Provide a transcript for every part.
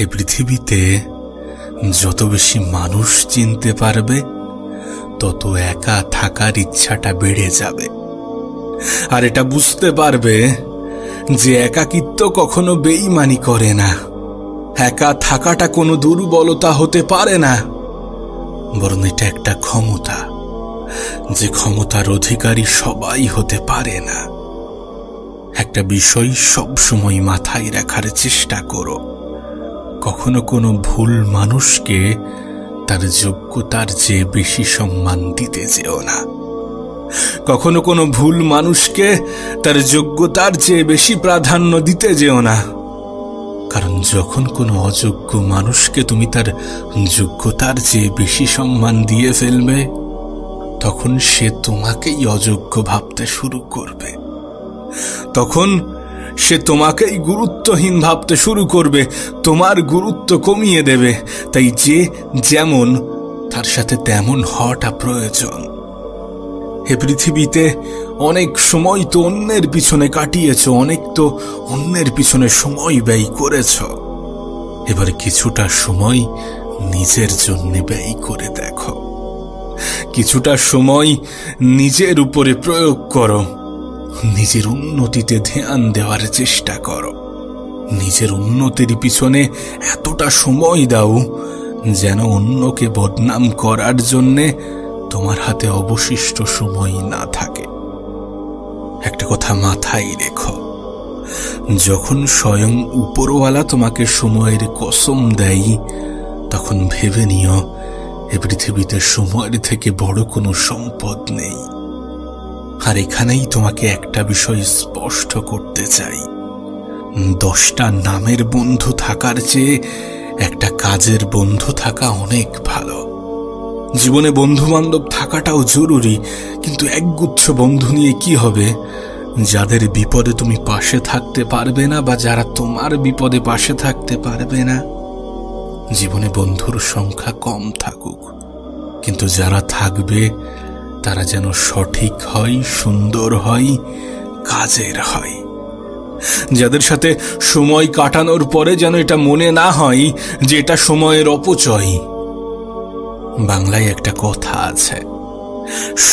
এই পৃথিবীতে যত বেশি মানুষ চিনতে পারবে তত একা থাকার ইচ্ছাটা বেড়ে যাবে। আর এটা বুঝতে পারবে যে একাকিত্ব কখনো বেঈমানি করে না, একা থাকাটা কোনো দুর্বলতা হতে পারে না, বরং এটা একটা ক্ষমতা, যে ক্ষমতার অধিকারী সবাই হতে পারে না। একটা বিষয় সবসময় মাথায় রাখার চেষ্টা করো, কখনো কোনো ভুল মানুষকে তার যোগ্যতার চেয়ে বেশি সম্মান দিতে যেও না। কখনো কোনো ভুল মানুষকে তার যোগ্যতার চেয়ে বেশি প্রাধান্য দিতে যেও না। কারণ যখন কোনো অযোগ্য মানুষকে তুমি তার যোগ্যতার চেয়ে বেশি সম্মান দিয়ে ফেলবে, তখন সে তোমাকেই অযোগ্য ভাবতে শুরু করবে। তখন সে তোমাকেই গুরুত্বহীন ভাবতে শুরু করবে, তোমার গুরুত্ব কমিয়ে দেবে। তাই যে যেমন তার সাথে তেমন হওয়াটা প্রয়োজন। এ পৃথিবীতে অনেক সময় তো অন্যের পিছনে কাটিয়েছ, অনেক তো অন্যের পিছনে সময় ব্যয় করেছ। এবার কিছুটা সময় নিজের জন্য ব্যয় করে দেখো, কিছুটা সময় নিজের উপরে প্রয়োগ করো, নিজের উন্নতিতে ধ্যান দেওয়ার চেষ্টা করো। নিজের উন্নতির পিছনে এতটা সময় দাও যেন অন্যকে বদনাম করার জন্যে তোমার হাতে অবশিষ্ট সময় না থাকে। একটা কথা মাথায় রেখো, যখন স্বয়ং উপরওয়ালা তোমাকে সময়ের কসম দেয়, তখন ভেবে নিও এ পৃথিবীতে সময়ের থেকে বড় কোনো সম্পদ নেই। আর এখানেই তোমাকে একটা বিষয় স্পষ্ট করতে চাই, 10টা নামের বন্ধু থাকার চেয়ে একটা কাজের বন্ধু থাকা অনেক ভালো। জীবনে বন্ধু বান্ধব থাকাটাও জরুরি, কিন্তু একগুচ্ছ বন্ধু নিয়ে কি হবে যাদের বিপদে তুমি পাশে থাকতে পারবে না, বা যারা তোমার বিপদে পাশে থাকতে পারবে না। জীবনে বন্ধুর সংখ্যা কম থাকুক, কিন্তু যারা থাকবে তারা যেন সঠিক হয়, সুন্দর হয়, কাজের হয়। যাদের সাথে সময় কাটানোর পরে যেন এটা মনে না হয় যে এটা সময়ের অপচয়। বাংলায় একটা কথা আছে,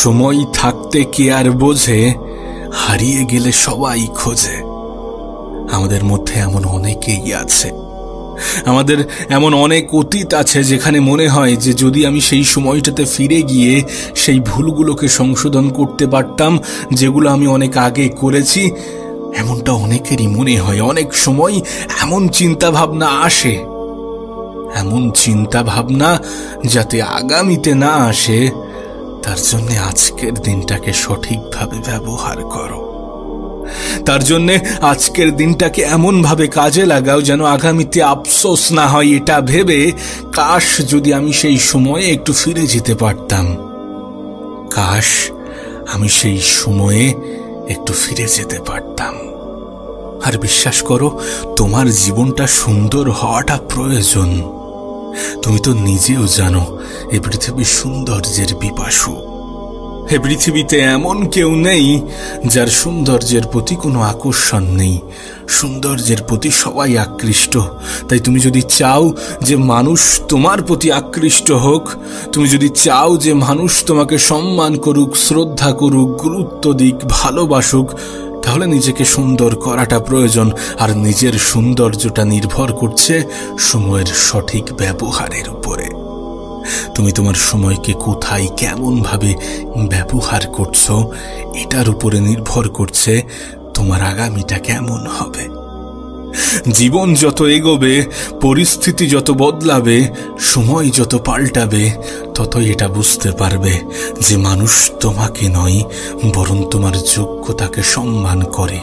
সময় থাকতে কে আর বোঝে, হারিয়ে গেলে সবাই খোঁজে। আমাদের মধ্যে এমন অনেকেই আছে, আমাদের এমন অনেক অতীত আছে যেখানে মনে হয় যে যদি আমি সেই সময়টাতে ফিরে গিয়ে সেই ভুলগুলোকে সংশোধন করতে পারতাম যেগুলো আমি অনেক আগে করেছি। এমনটা অনেকেরই মনে হয়। অনেক সময় এমন চিন্তা ভাবনা আসে, এমন চিন্তা ভাবনা যাতে আগামীতে না আসে, তার জন্য আজকের দিনটাকে সঠিকভাবে ব্যবহার করো। তার জন্য আজকের দিনটাকে এমন ভাবে কাজে লাগাও যেন আগামীতে আফসোস না হয় এটা ভেবে, কাশ যদি আমি সেই সময়ে একটু ফিরে যেতে পারতাম, কাশ আমি সেই সময়ে একটু ফিরে যেতে পারতাম। আর বিশ্বাস করো, তোমার জীবনটা সুন্দর হওয়াটা প্রয়োজন। তুমি তো নিজেও জানো এই পৃথিবীর সৌন্দর্যের পিপাসু। এ পৃথিবীতে এমন কেউ নেই যার সৌন্দর্যের প্রতি কোনো আকর্ষণ নেই। সৌন্দর্যের প্রতি সবাই আকৃষ্ট। তাই তুমি যদি চাও যে মানুষ তোমার প্রতি আকৃষ্ট হোক, তুমি যদি চাও যে মানুষ তোমাকে সম্মান করুক, শ্রদ্ধা করুক, গুরুত্ব দিক, ভালোবাসুক, তাহলে নিজেকে সুন্দর করাটা প্রয়োজন। আর নিজের সৌন্দর্যটা নির্ভর করছে সময়ের সঠিক ব্যবহারের উপরে। তুমি তোমার সময়কে কোথায় কেমন ভাবে ব্যবহার করছো, এটার উপরে নির্ভর করছে তোমার আগামীটা কেমন হবে। জীবন যত এগোবে, পরিস্থিতি যত বদলাবে, সময় যত পাল্টাবে, ততই এটা বুঝতে পারবে যে মানুষ তোমাকে নয় বরং তোমার যোগ্যতাকে সম্মান করে।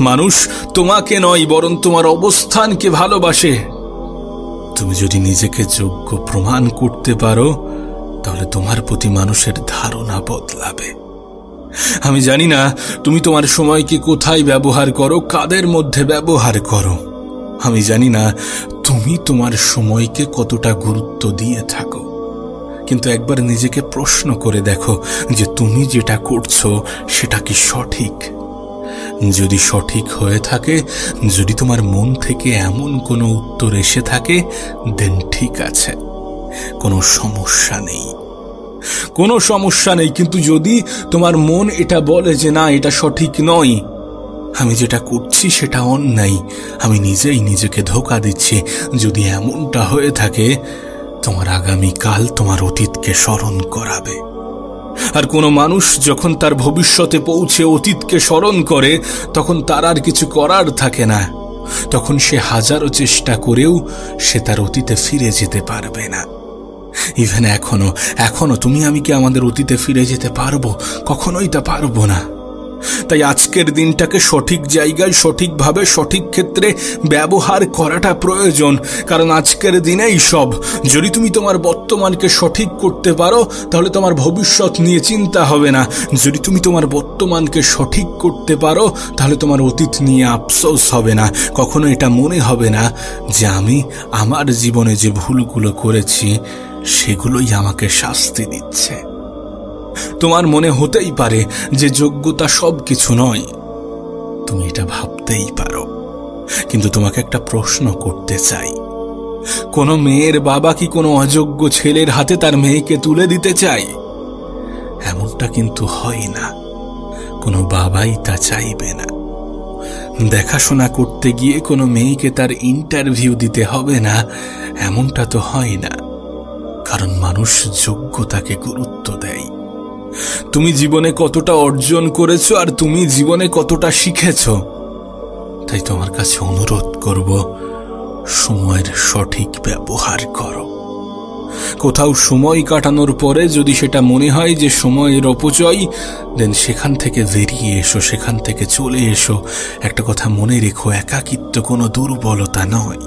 মানুষ তোমাকে নয় বরং তোমার অবস্থানকে ভালোবাসে। তুমি যদি নিজেকে যোগ্য প্রমাণ করতে পারো, তাহলে তোমার প্রতি মানুষের ধারণা বদলাবে। আমি জানি না তুমি তোমার সময়কে কোথায় ব্যবহার করো, কাদের মধ্যে ব্যবহার করো। আমি জানি না তুমি তোমার সময়কে কতটা গুরুত্ব দিয়ে থাকো, কিন্তু একবার নিজেকে প্রশ্ন করে দেখো যে তুমি যেটা করছো সেটা কি সঠিক। যদি সঠিক হয়ে থাকে, যদি তোমার মন থেকে এমন কোনো উত্তর এসে থাকে, দেন ঠিক আছে, কোনো সমস্যা নেই, কোনো সমস্যা নেই। কিন্তু যদি তোমার মন এটা বলে যে না, এটা সঠিক নয়, আমি যেটা করছি সেটা অন্যায়, আমি নিজেই নিজেকে ধোঁকা দিচ্ছি, যদি এমনটা হয়ে থাকে, তোমার আগামীকাল তোমার অতীতকে স্মরণ করাবে। আর কোনো মানুষ যখন তার ভবিষ্যতে পৌঁছে অতীতকে স্মরণ করে, তখন তার আর কিছু করার থাকে না। তখন সে হাজারো চেষ্টা করেও সে তার অতীতে ফিরে যেতে পারবে না। ইভেন এখনো তুমি আমি কি আমাদের অতীতে ফিরে যেতে পারবো? কখনোই তা পারবো না। তাই আজকের দিনটাকে সঠিক জায়গায়, সঠিকভাবে, সঠিক ক্ষেত্রে ব্যবহার করাটা প্রয়োজন। কারণ আজকের দিনেই সব। যদি তুমি তোমার বর্তমানকে সঠিক করতে পারো, তাহলে তোমার ভবিষ্যৎ নিয়ে চিন্তা হবে না। যদি তুমি তোমার বর্তমানকে সঠিক করতে পারো, তাহলে তোমার অতীত নিয়ে আফসোস হবে না। কখনো এটা মনে হবে না যে আমি আমার জীবনে যে ভুলগুলো করেছি সেগুলোই আমাকে শাস্তি দিচ্ছে। তোমার মনে হতেই পারে যে যোগ্যতা সব কিছু নয়, তুমি এটা ভাবতেই পারো। কিন্তু তোমাকে একটা প্রশ্ন করতে চাই, কোনো মেয়ের বাবা কি কোনো অযোগ্য ছেলের হাতে তার মেয়েকে তুলে দিতে চায়? এমনটা কিন্তু হয় না, কোনো বাবাই তা চাইবে না। দেখাশোনা করতে গিয়ে কোনো মেয়েকে তার ইন্টারভিউ দিতে হবে না, এমনটা তো হয় না। কারণ মানুষ যোগ্যতাকে গুরুত্ব দেয়। তুমি জীবনে কতটা অর্জন করেছো আর তুমি জীবনে কতটা শিখেছো। তাই তোমার কাছে অনুরোধ করব, সময়ের সঠিক ব্যবহার করো। কোথাও সময় কাটানোর পরে যদি সেটা মনে হয় যে সময়ের অপচয়, দেন সেখান থেকে বেরিয়ে এসো, সেখান থেকে চলে এসো। একটা কথা মনে রেখো, একাকিত্ব কোনো দুর্বলতা নয়।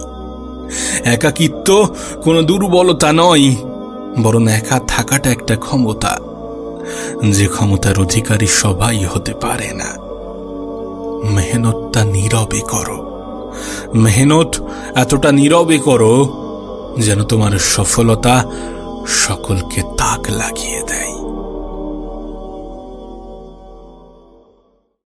একাকিত্ব কোনো দুর্বলতা নয়, বরং একা থাকাটা একটা ক্ষমতা, যে ক্ষমতার অধিকারী সবাই হতে পারে না। মেহনতটা নীরবে করো, মেহনত এতটা নীরবে করো যেন তোমার সফলতা সকলকে তাক লাগিয়ে দেয়।